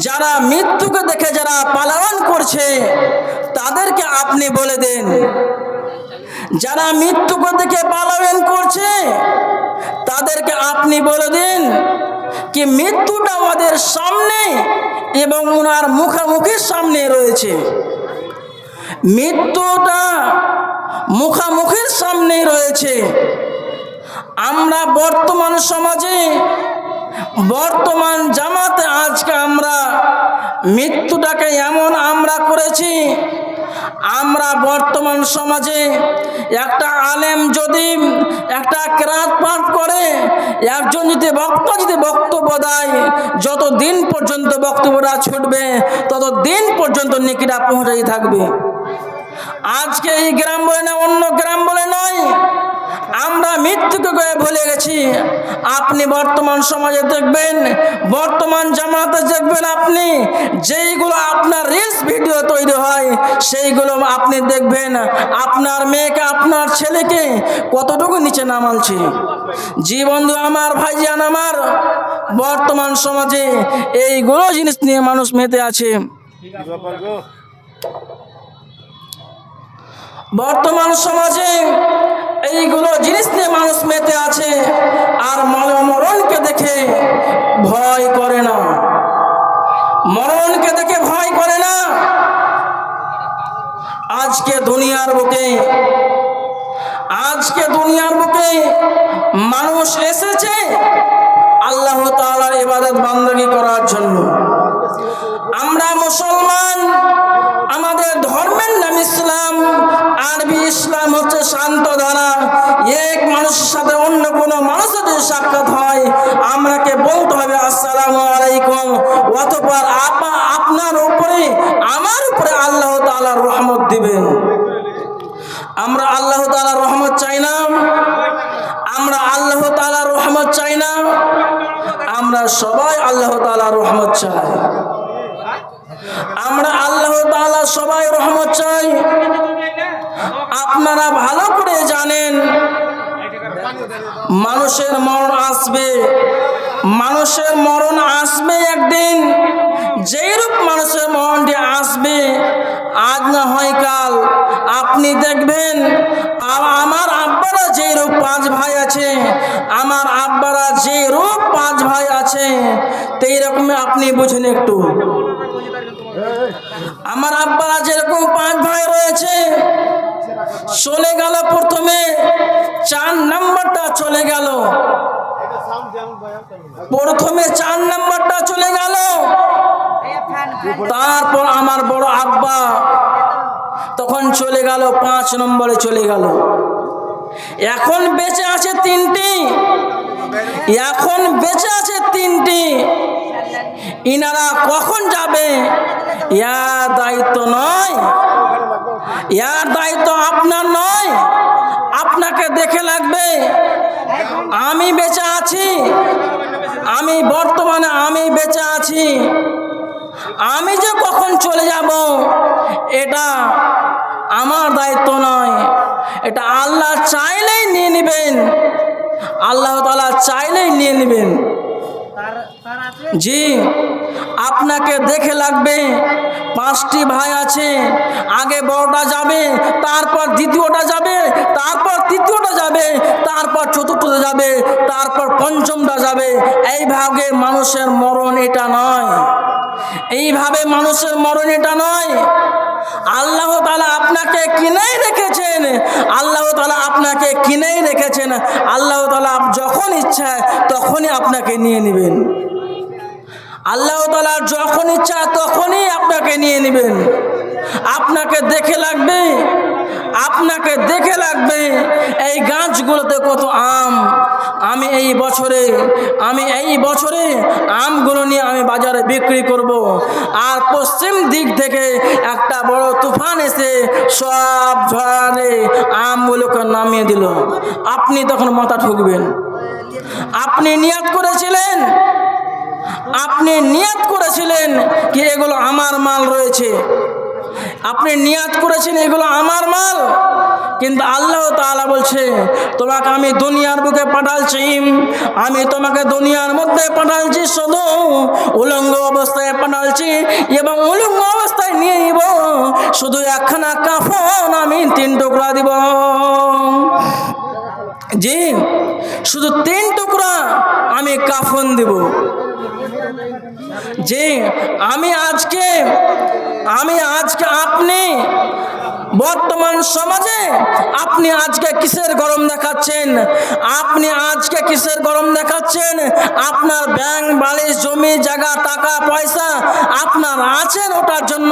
যারা মৃত্যুকে দেখে যারা পালায়ন করছে তাদেরকে আপনি বলে দেন, যারা মৃত্যুকে দেখে পালায়ন করছে তাদেরকে আপনি বলে দিন কি মৃত্যুটা আমাদের সামনে এবং ওনার মুখোমুখির সামনে রয়েছে। মৃত্যুটা মুখোমুখির সামনে রয়েছে। আমরা বর্তমান সমাজে বর্তমান জামাতে আজকে আমরা মৃত্যুটাকে এমন আমরা করেছি, আমরা বর্তমান সমাজে একটা আলেম যদি একটা কেরাত পাঠ করে, একজন যদি বক্তা যদি বক্তব্য দেয়, যত দিন পর্যন্ত বক্তব্যটা ছুটবে তত দিন পর্যন্ত নেকিটা পৌঁছাই থাকবে। আজকে এই গ্রাম বলে না অন্য গ্রাম বলে নয়, আমরা মৃত্যুকে ভুলে গেছি। আপনি বর্তমান সমাজে দেখবেন, বর্তমান জামাতে দেখবেন, আপনি যেইগুলো আপনার রিলস ভিডিও তৈরি হয় সেইগুলো আপনি দেখবেন আপনার মেয়েকে আপনার ছেলেকে কতটুকু নিচে নামালছে। জি বন্ধু আমার, ভাইজান আমার, বর্তমান সমাজে এইগুলো জিনিস নিয়ে মানুষ মেতে আছে। বর্তমান সমাজে এইগুলো জিনিস নিয়ে মানুষ মেতে আছে আর মরণকে দেখে ভয় করে না, মরণকে দেখে ভয় করে না। আজকে দুনিয়ার বুকে মানুষ এসেছে আল্লাহ তাআলার ইবাদত বান্দাগি করার জন্য। আমরা মুসলমান, আমাদের ধর্মের নাম ইসলাম। আরবি ইসলাম হচ্ছে শান্ত ধারা। এক মানুষের সাথে অন্য কোনো মানুষের যদি সাক্ষাৎ হয় আমরাকে বলতে হবে আসসালামু আলাইকুম, অতঃপর আপনার উপরে আমার উপরে আল্লাহ তাআলার রহমত দিবেন। আমরা আল্লাহ তাআলার রহমত চাই না, আমরা আল্লাহ তাআলার রহমত চাই না, আমরা সবাই আল্লাহ তাআলার রহমত চাই। আমরা আল্লাহ তাআলা সবাই রহমত চাই। আপনারা ভালো করে জানেন মানুষের মরণ আসবে, মানুষের মরণ আসবে একদিন। যেইরূপ মানুষের মরণটি আসবে আজ না হয় কাল। আপনি দেখবেন আমার আব্বারা যে রূপ 5 ভাই আছে, আমার আব্বারা যে রূপ 5 ভাই আছে, সেই রকম আপনি বুঝেন একটু। আমার আব্বারা যেরকম 5 ভাই রয়েছে, চলে গেল প্রথমে 4 নাম্বারটা চলে গেল, প্রথমে 4 নাম্বারটা চলে গেল। তারপর আমার বড় আব্বা তখন চলে গেল 5 নম্বরে চলে গেল। এখন বেঁচে আছে 3টি, এখন বেঁচে আছে 3টি। ইনারা কখন যাবে ইয়ার দায়িত্ব নয়, ইয়ার দায়িত্ব আপনার নয়। আপনাকে দেখে লাগবে আমি বেঁচে আছি, আমি বর্তমানে আমি বেঁচে আছি, আমি যে কখন চলে যাব এটা আমার দায়িত্ব নয়, এটা আল্লাহ চাইলেই নিয়ে নেবেন, আল্লাহ তাআলা চাইলেই নিয়ে নেবেন। জি, আপনাকে দেখে লাগবে 5টি ভাই আছে, আগে বড়টা যাবে, তারপর দ্বিতীয়টা যাবে, তারপর তৃতীয়টা যাবে, তারপর চতুর্থটা যাবে, তারপর পঞ্চমটা যাবে। এইভাবে মানুষের মরণ এটা নয়, এইভাবে মানুষের মরণ এটা নয়। আল্লাহ তাআলা আপনাকে কিনেই রেখেছেন, আল্লাহ তাআলা আপনাকে কিনেই রেখেছেন। আল্লাহ তাআলা যখন ইচ্ছা তখনই আপনাকে নিয়ে নেবেন, আল্লাহ তাআলা যখন ইচ্ছা তখনই আপনাকে নিয়ে নেবেন। আপনাকে দেখে লাগবে, আপনাকে দেখে লাগবে এই গাছগুলোতে কত আম, আমি এই বছরে আমগুলো নিয়ে আমি বাজারে বিক্রি করব। আর পশ্চিম দিক থেকে একটা বড় তুফান এসে সব ঝড়ে আমগুলোকে নামিয়ে দিল। আপনি তখন মাথা ঠুকবেন। আপনি নিয়ত করেছিলেন কি এগুলো আমার মাল রয়েছে, আপনি নিয়াত করেছেন এগুলো আমার মাল, কিন্তু আল্লাহ তাআলা বলছে তোমাকে আমি দুনিয়ার বুকে পাঠালছি, আমি তোমাকে দুনিয়ার মধ্যে পাঠালছি শুধু উলঙ্গ অবস্থায় পাঠালছি, এবং উলঙ্গ অবস্থায় নিয়ে নিব শুধু একখানা কাফন আমি 3 টুকরা দিব। জি, শুধু 3 টুকরা আমি কাফন দিব। জি, আমি আজকে আপনি বর্তমান সমাজে আপনি আজকে কিসের গরম দেখাচ্ছেন? আপনি আজকে কিসের গরম দেখাচ্ছেন? আপনার ব্যাংক বালিশ জমি জায়গা টাকা পয়সা আপনার আছেন, ওটার জন্য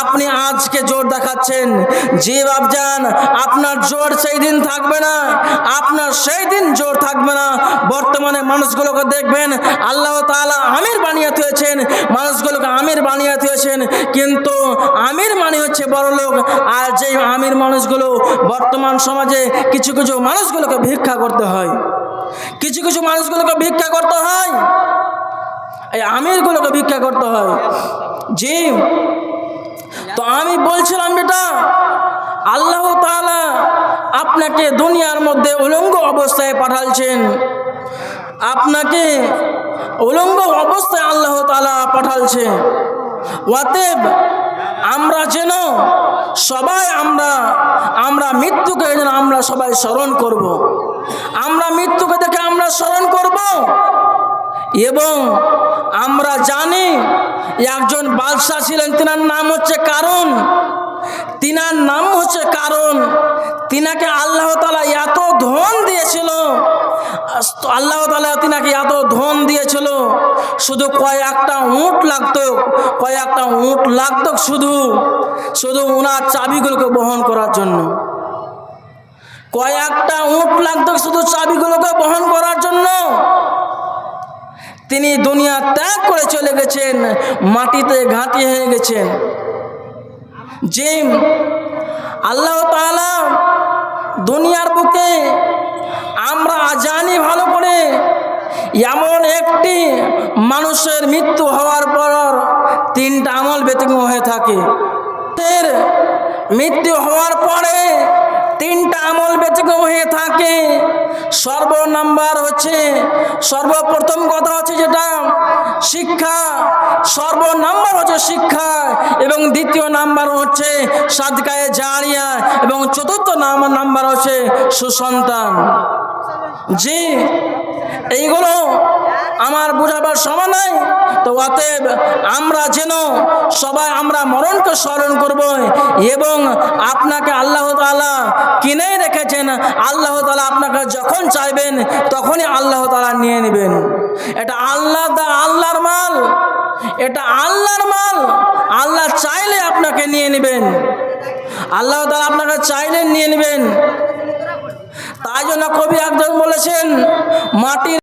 আপনি আজকে জোর দেখাচ্ছেন। জি বাপজান, আপনার জোর সেই দিন থাকবে না, আপনার সেই দিন জোর থাকবে না। বর্তমানে মানুষগুলোকে দেখবেন আল্লাহ তাআলা আমির বানিয়ে দিয়েছেন, মানুষগুলোকে আমির বানিয়ে দিয়েছেন, কিন্তু আমির মানে হচ্ছে বড় লোক। আর যে আমির মানুষগুলো বর্তমান সমাজে কিছু কিছু মানুষগুলোকে ভিক্ষা করতে হয়, কিছু কিছু মানুষগুলোকে ভিক্ষা করতে হয়, এই আমিরগুলোকে ভিক্ষা করতে হয়। জি, তো আমি বলছিলাম বেটা, আল্লাহ তাআলা আপনাকে দুনিয়ার মধ্যে উলঙ্গ অবস্থায় পাঠালছেন, আপনাকে উলঙ্গ অবস্থায় আল্লাহ তাআলা পাঠালছে। অতএব আমরা যেন সবাই আমরা মৃত্যুকে যেন আমরা সবাই স্মরণ করব, আমরা মৃত্যুকে দেখে আমরা স্মরণ করব। এবং আমরা জানি একজন বাদশা ছিলেন, তিনার নাম হচ্ছে কারুন। তিনার নাম হচ্ছে কারুন। তিনাকে আল্লাহ তাআলা এত ধন দিয়েছিল, আল্লাহ তাআলা তিনাকে এত ধন দিয়েছিল, শুধু কয়েকটা উট লাগতো শুধু ওনার চাবিগুলোকে বহন করার জন্য। কয়েকটা উট লাগতো শুধু চাবিগুলোকে বহন করার জন্য। তিনি দুনিয়া ত্যাগ করে চলে গেছেন, মাটিতে ঘাঁটি হয়ে গেছেন। যে আল্লাহ তাআলা দুনিয়ার বুকে আমরা জানি ভালো করে, এমন একটি মানুষের মৃত্যু হওয়ার পর 3টা আমল ব্যতিক্রম হয়ে থাকে। মৃত্যু হওয়ার পরে 3টা আমল ব্যতিক্রম হয়ে থাকে। সর্বপ্রথম কথা হচ্ছে যেটা শিক্ষা, সর্বনাম্বার হচ্ছে শিক্ষা, এবং দ্বিতীয় নাম্বার হচ্ছে সাদকায়ে জারিয়া, এবং চতুর্থ নাম্বার হচ্ছে সুসন্তান। জি, এইগুলো আমার বোঝাবার সময় নাই। তো অতএব আমরা যেন সবাই আমরা মরণকে স্মরণ করব, এবং আপনাকে আল্লাহ তাআলা কিনে রেখেছেন। আল্লাহ তাআলা আপনাকে যখন চাইবেন তখনই আল্লাহ তাআলা নিয়ে নেবেন। এটা আল্লাহর মাল, এটা আল্লাহর মাল। আল্লাহ চাইলে আপনাকে নিয়ে নেবেন, আল্লাহ তাআলা আপনাকে চাইলে নিয়ে নেবেন। তাই জন্য কবি একজন বলেছেন, মাটির